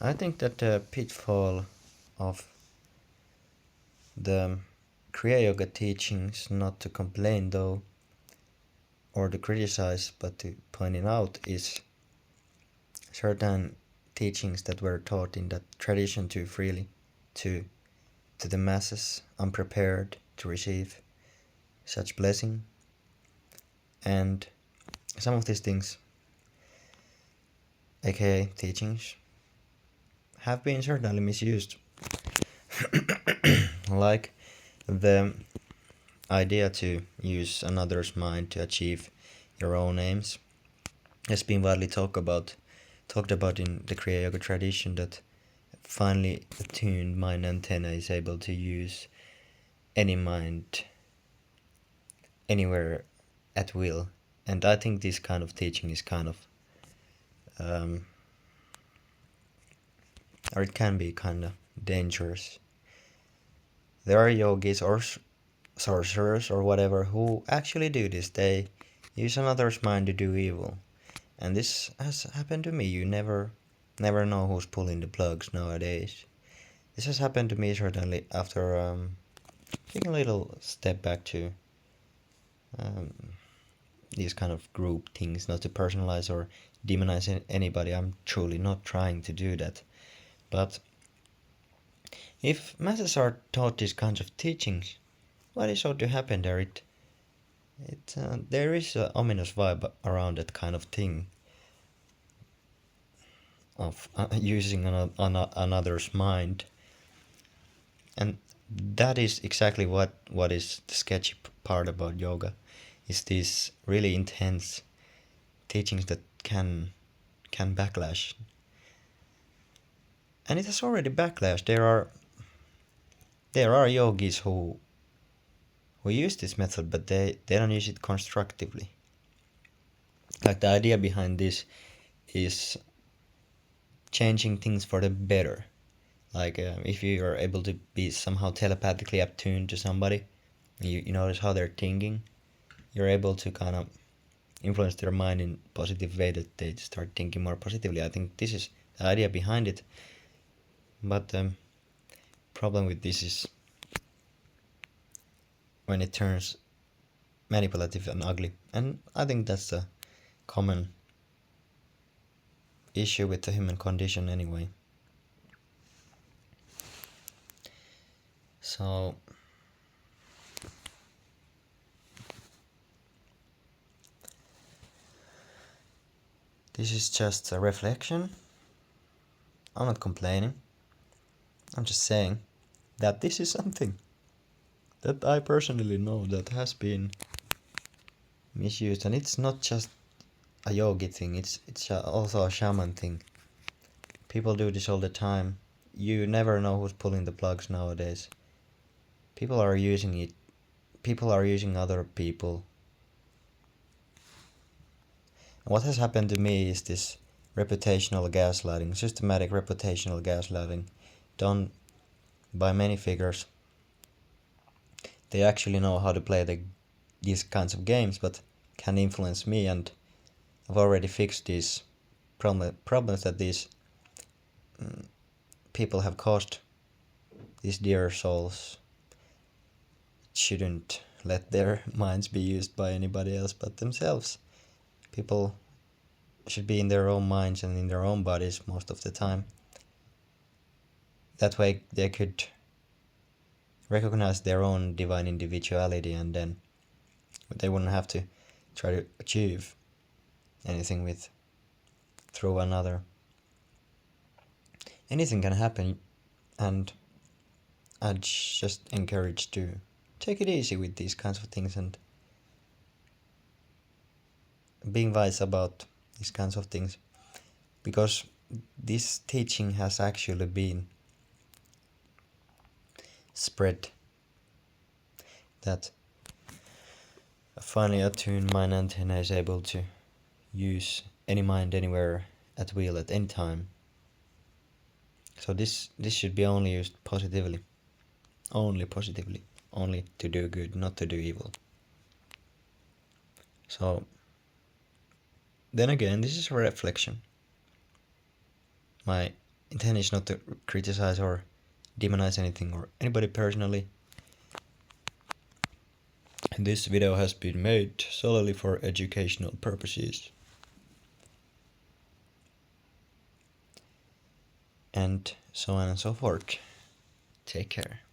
I think that the pitfall of the Kriya Yoga teachings, not to complain though, or to criticize, but to point it out, is certain teachings that were taught in that tradition too freely to the masses, unprepared to receive such blessing. And some of these things, aka teachings, have been certainly misused. Like the idea to use another's mind to achieve your own aims has been widely talked about in the Kriya Yoga tradition, that finely attuned mind antenna is able to use any mind anywhere at will. And I think this kind of teaching is kind of or it can be kind of dangerous. There are yogis or sorcerers or whatever who actually do this. They use another's mind to do evil, and this has happened to me. You never know who's pulling the plugs nowadays. This has happened to me certainly after taking a little step back to these kind of group things, not to personalize or demonize anybody. I'm truly not trying to do that. But if masses are taught these kinds of teachings, what is ought to happen there? There is an ominous vibe around that kind of thing, of using another's mind, and that is exactly what is the sketchy part about yoga, is these really intense teachings that can backlash, and it has already backlashed. There are yogis who use this method, but they don't use it constructively. Like, the idea behind this is changing things for the better. Like, if you are able to be somehow telepathically attuned to somebody, you notice how they're thinking, you're able to kind of influence their mind in a positive way, that they start thinking more positively. I think this is the idea behind it. But the problem with this is when it turns manipulative and ugly. And I think that's a common issue with the human condition anyway. So this is just a reflection. I'm not complaining. I'm just saying that this is something that I personally know that has been misused, and it's not just a yogi thing, it's also a shaman thing. People do this all the time. You never know who's pulling the plugs nowadays. People are using it. People are using other people. And what has happened to me is this reputational gaslighting, systematic reputational gaslighting, done by many figures. They actually know how to play these kinds of games, but can influence me, and I've already fixed these problems that these people have caused these dear souls. Shouldn't let their minds be used by anybody else but themselves. People should be in their own minds and in their own bodies most of the time. That way they could recognize their own divine individuality, and then they wouldn't have to try to achieve anything through another. Anything can happen, and I'd just encourage to take it easy with these kinds of things and being wise about these kinds of things, because this teaching has actually been spread, that a finely attuned mind antenna is able to use any mind anywhere at will at any time. So this should be only used positively, only to do good, not to do evil. So then again, this is a reflection. My intent is not to criticize or demonize anything or anybody personally. This video has been made solely for educational purposes. And so on and so forth. Take care.